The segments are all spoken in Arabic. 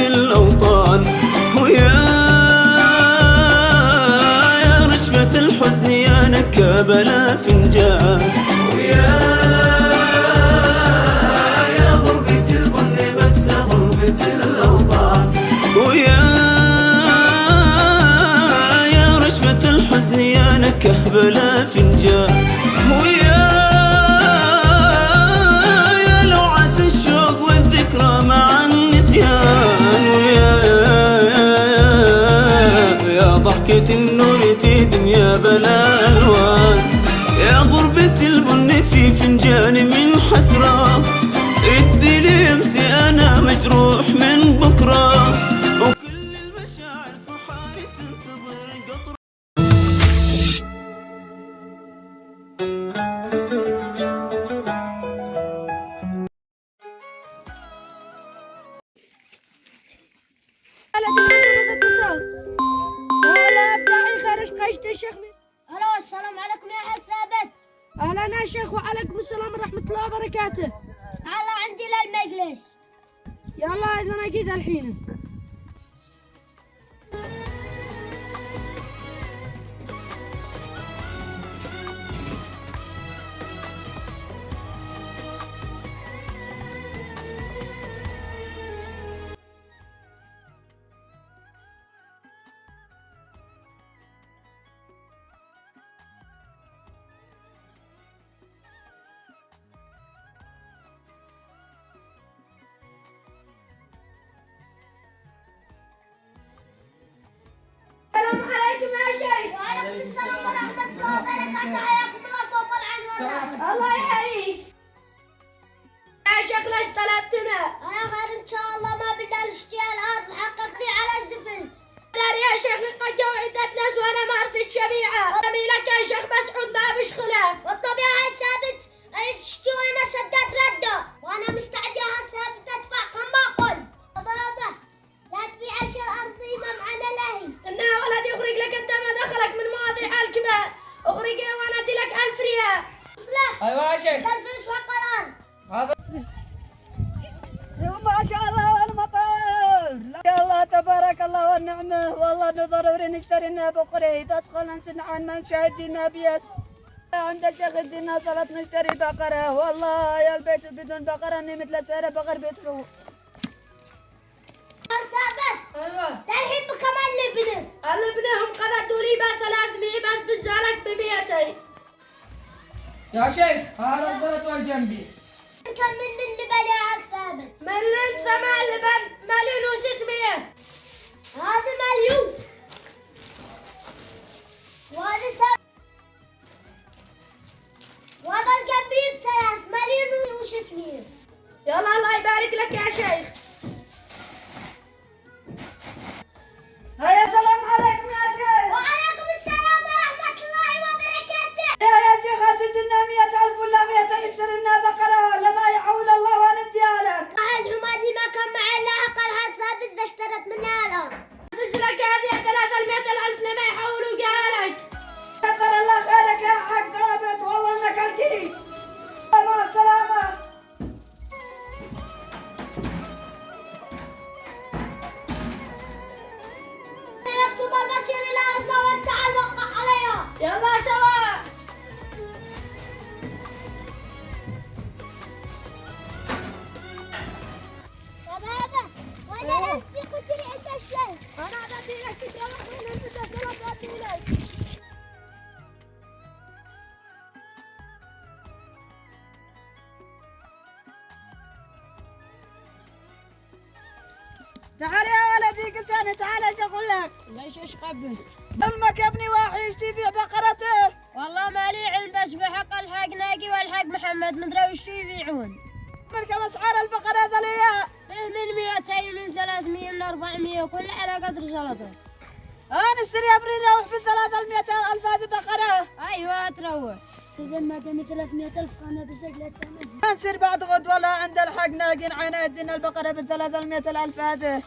الأوطان ويا رشفة الحزن يا نكاب لا فنجان ويا غربة البن بس غربة الأوطان ويا رشفة الحزن يا نكاب لا فنجان ويا لوعة الشوق والذكرى مع النسيان ضحكة النور في دنيا بلا ألوان يا غربة البن في فنجان من حسرة ردي لي امسي أنا مجروح من بكرة وكل المشاعر صحاري تنتظر قطر. الو السلام عليكم يا حاج ثابت. اهلا يا شيخ. وعليكم السلام ورحمة الله وبركاته. تعال عندي للمجلس. يلا اذا انا كذا الحين. السلام عليكم يا شيخ. وعليكم السلام ورحمة الله وبركاته. حياكم الله فوق العنوان. الله يحييك يا شيخ. ليش طلبتنا؟ يا خير ان شاء الله ما بالله الاشتياء الارض حقق لي على الزفنت. لا يا شيخ لقد جو عدة ناس وانا ما رضيت شبيعة. جميلك يا شيخ مسعود ما بش خلاف. والطبيعة يا ثابت اشتي وانا سدد رده وانا مستعد يا ثابت ادفع كما قلت. بابا لا تبيع اشياء ارضي ما معنا لهي. انها ولدي اخرج لك انت ما دخلك من مواضيع الكبار. اخرج وانا ادي لك 1000 ريال. اصلح. ايوه يا شيخ. الفلوس والقرار. ما شاء الله والمطر يا الله تبارك الله والنعمة والله ضروري نشترينا بقري بس خلنا نسمع من شاهدنا بيس عند الشيخ الدين صارت نشتري بقرة والله يا البيت بدون بقرة اني مثل سعر بقر بيتفوق. ثابت. ايوه. الحين بكم اللبنة؟ اللبنهم قدروا لي ب 300 بس بالزلك ب 200. يا شيخ هذا الزلط والجنبي. كم من اللبن يا عم ثابت؟ مليون سما لبن 1,600,000. هذا مليون. وهذا ثابت. وهذا الجنبي ب3 مليون و600. يلا الله يبارك لك يا شيخ. هيا سلام عليكم يا شيخ. وعليكم السلام ورحمة الله وبركاته. يا شيخ هاتدنا 100,000 ولا 200 اشتري لنا بقرة لما يحول الله ونديها لك. واحد حمادي ما كان معي الا اقل هاد ثابت اذا اشترت منها الارض. بس لك هذه 300,000 لما يحولوا قالك. كثر الله خيرك يا حاج ثابت والله انك الكيف. مع السلامة. يكتب البشير الى الله وتعال وقع عليها. يلا سوا. يا بابا وانا نفسي قلت لي عند الشيخ. انا بدي لك فكره واحده من الفكره بدي لك. تعال يا ولدي قسانة تعال ايش اقول لك؟ ليش ايش قبل؟ ظلمك يا ابني واحد يشتي يبيع بقرته. والله ما لي علم بس بحق الحاج ناقي والحاج محمد مدري وش يبيعون. أخبركم أسعار البقرة هذا الأيام. من 200 من 300 من 400 كل على قدر زلطه. أنا اشتري أبريل أروح في 300,000 هذه بقرة. أيوة تروح. إذا ما دام 300,000 أنا بسجل نصير بعد غد والله عند الحق ناقين عنا يدينا البقرة ب 300,000 هذه.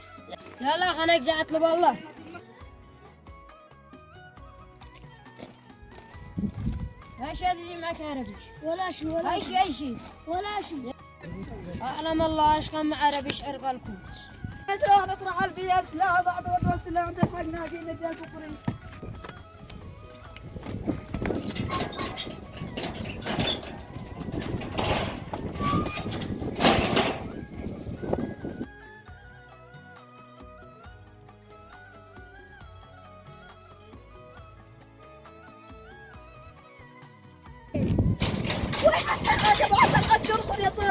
يلا خليك جاي اطلب والله. ايش هذا اللي معك عربي؟ ولا شيء ولا اي شيء اي شيء ولا شيء. اعلم الله ايش كان مع عربي يشعر بالكم. تروح نطرح البياس لا بعد غد وصلنا عند الحق ناقين نديها البقرة.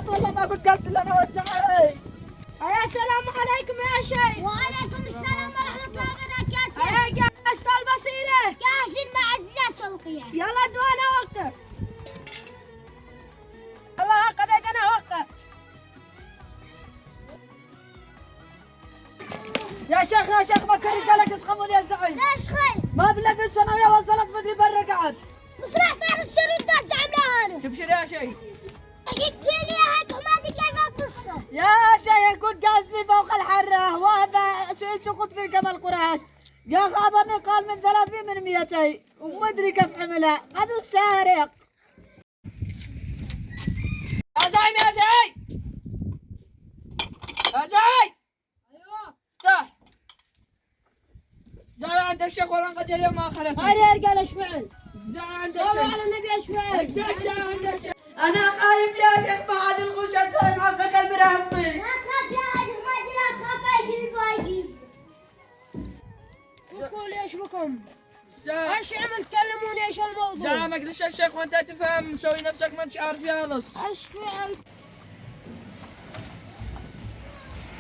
والله ما قلت قال لنا وزعي. السلام عليكم يا شيخ. وعليكم السلام ورحمة الله وبركاته. يا جهزت البصيرة؟ جاهزين مع الناس سوقيا. يلا دوانا وقت. الله قديت انا وقت. يا شيخ ما كنت لك اسخمون يا زعيم. ليش خير؟ ما بلقي الثانوية وصلت مدري برا قعد. مصلح فارس الشرطة زعمنا هنا. تبشر يا شيخ. قلت لي يا هيك ما ادري كيف القصة. يا شيخ كنت قاعد في فوق الحرة وهذا سئلت قلت في كمال قراش. يا خبرني قال من 300 من 200 وما ادري كيف عملها هذا السارق. يا زعيم يا زعيم. يا زعيم. ايوه. افتح. زعيم عند الشيخ ولا قد اليوم ما اخذته. هاي يا رجال ايش فعل؟ زعيم عند الشيخ. على النبي ايش فعل؟ زعيم عند الشيخ. أنا خايف يا شيخ ما عاد الغش صار حقك المرافقي. لا تخاف يا هيك ما ادري لا تخاف يجي باجي. وقول ايش بكم؟ ايش عمل تكلموني ايش الموضوع؟ زعمك ليش الشيخ وانت تفهم مسوي نفسك ما انتش عارف يا نص. ايش فعل؟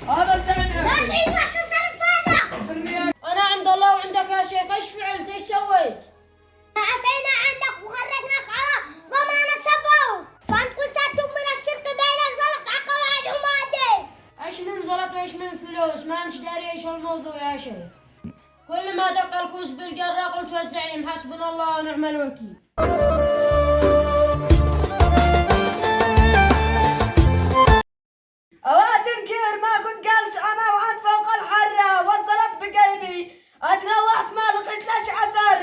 هذا الزعيم يا لا شيخ. تعيد لا تصرف هذا. انا عند الله وعندك يا شيخ ايش فعلت ايش سويت؟ عفينا عنك وخرجناك على ضمانة سبو. فانت قلت انتم من السرق بين الزلط عقل الحمادي. ايش من زلط وايش من فلوس ما انش داري ايش الموضوع يا شيخ. كل ما دق الكوز بالقرة قلت والزعيم حسبنا الله ونعم الوكيل. أوقات تنكر ما كنت جالس أنا وأنت فوق الحرة وصلت بقلبي أتروحت ما لقيت لش أثر.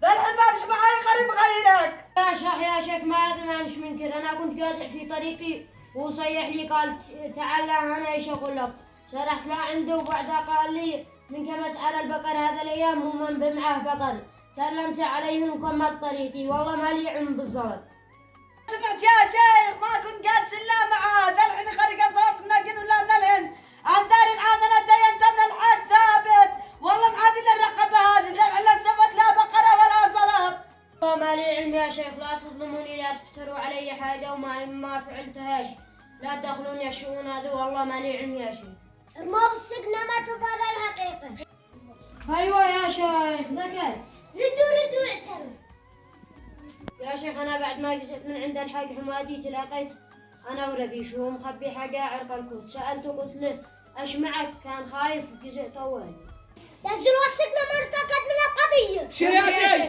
ذا الحين ما بسمع أي قريب غيرك. اشرح يا شيخ ما انش منكر انا كنت قازح في طريقي وصيح لي قال تعال انا ايش اقول لك. سرحت لا عنده وبعدها قال لي من كم اسعار البقر هذا الايام هم من بمعه بقر. كلمت عليهم وكملت طريقي والله ما لي علم بالزلط. سمعت يا شيخ ما كنت جالس إلا معاه ذا الحين خرج صوت منقن ولا من الهند. أندار عادنا دينت من الحق ثابت والله معادل الرقبة هذه ذا الحين السفت لا بقرة ولا زلط. والله ما لي علم يا شيخ لا تظلموني لا تفتروا علي حاجة وما فعلتهاش. لا تدخلوني الشؤون هذه والله ما لي علم يا شيخ. ما بالسجن ما تظهر الحقيقة. ايوه يا شيخ ذكرت. ردوا اعترف. يا شيخ انا بعد ما قزت من عند الحاج حمادي تلاقيت انا وربيش وهو مخبي حاجة عرق الكوت. سألته قلت له ايش معك كان خايف وقزت اول. نزلوا السجن ما ارتقد من القضية. شو يا شيخ؟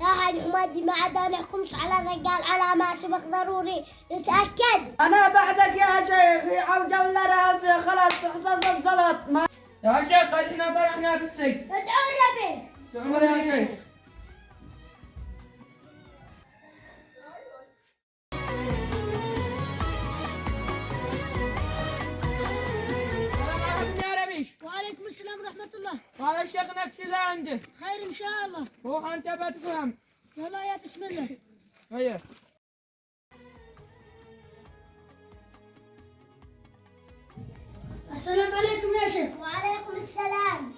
يا حاج حمادي ما عدا نحكمش على الرجال على ما سبق ضروري نتأكد. أنا بعدك يا شيخ عودة ولا راسي خلاص تحصل الزلط. ما يا شيخ قدنا طرحنا بالسجن. ادعوا الربي. تعمر يا شيخ. وعليكم السلام ورحمة الله. قال الشيخ نكسي عنده. خير إن شاء الله. روح أنت بتفهم. يلا يا بسم الله. هيا. السلام عليكم يا شيخ. وعليكم السلام.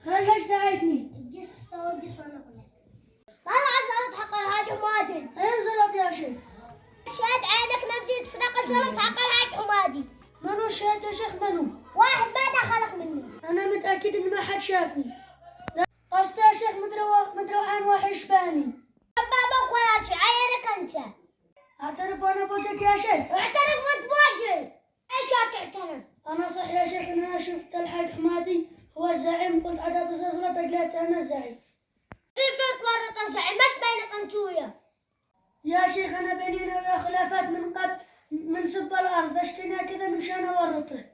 خير ليش دعيتني؟ الجس توجس وانا اقول طلع زلط حق الحاج حمادي. أين زلط يا شيخ؟ شهد عينك نبدي تسرق الزلط حق الحاج حمادي. منو الشهد يا شيخ منو؟ واحد ما دخلك منه. أنا متأكد إن ما حد شافني. قصدي يا شيخ مدري عن واحد يشبهني. بابا ولا شيء عين اعترف وانا بوجهك يا شيخ. اعترف وانت بوجهي. ايش هتعترف؟ انا صح يا شيخ انا شفت الحاج حمادي هو الزعيم، قلت ادب الزلزلة قلت انا الزعيم. كيف تورط الزعيم؟ مش بينك انت وياه. يا شيخ انا بيني وياه خلافات من قبل، من سب الارض اشتني كذا من شان اورطه.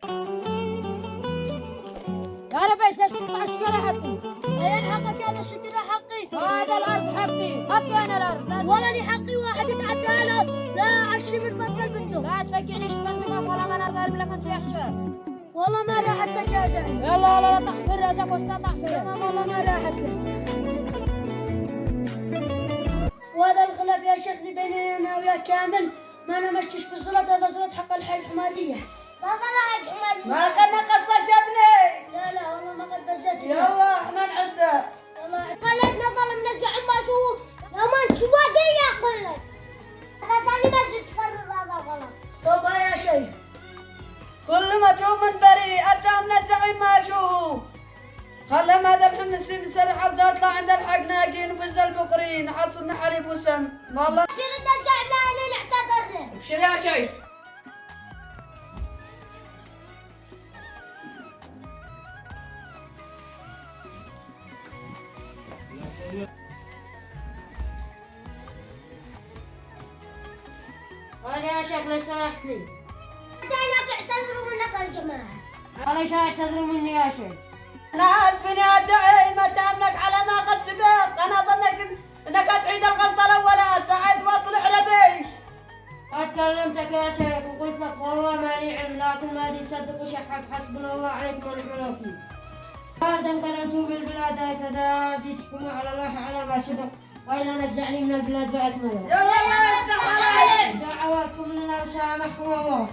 يا رب ايش تطلع الشجرة حقي؟ اين حقك يا الشجرة حقي؟ هذا الارض حقي، حقي انا الارض. والله لي حقي واحد يتعدى له، لا عشي من بطل البندق. لا تفقعنيش بندقك ولا من اضرب لك انت يا حشوات. والله ما راحت لك يا زعيم. يلا لا طح في راسك واستطع فيه. تمام والله ما راحت لك. وهذا الخلاف يا شيخ اللي بيني انا وياك كامل، ما انا مشتش بالصلاة، هذا صلاة حق الحي الحمادية. ما طلع حمادي. ما خلنا قصة يا ابني. لا والله ما قد بزت. يلا احنا نعده. خلتنا ظلمنا الزعيم ما شو يا مان شو باقي اقول لك. هذا ثاني ما تكرر هذا غلط. توبة يا شيخ. كل ما تومن بريء أتامنا الزعيم ما شوهو. خلهم هذا الحين نسرح الزول يطلع عند الحق ناقين وبزل بقرين عصرنا حليب وسم والله. بصير الزعيم اللي نعتذر له. ابشر يا شيخ. هذا يا شيخ ليش سمحت لي؟ لك اعتذروا منك الجماعة. وليش اعتذروا مني يا شيخ؟ أنا آسف يا زعيم أتهمك على ما قد سبق. أنا أظنك إنك تعيد الغلطة الأولى ساعد واطلع على بيش. قد كلمتك يا شيخ وقلت لك والله ما لي علم، لكن ما دي صدق وشحك حسبنا الله عليكم ونعم الوكيل. بعد ان قلتوا بالبلاد هكذا دي تحكموا على الله على ما شبق، وإلى نجزعني من البلاد بأكملها. يلا افتح عليك. دعواتكم لنا وسامحكم الله.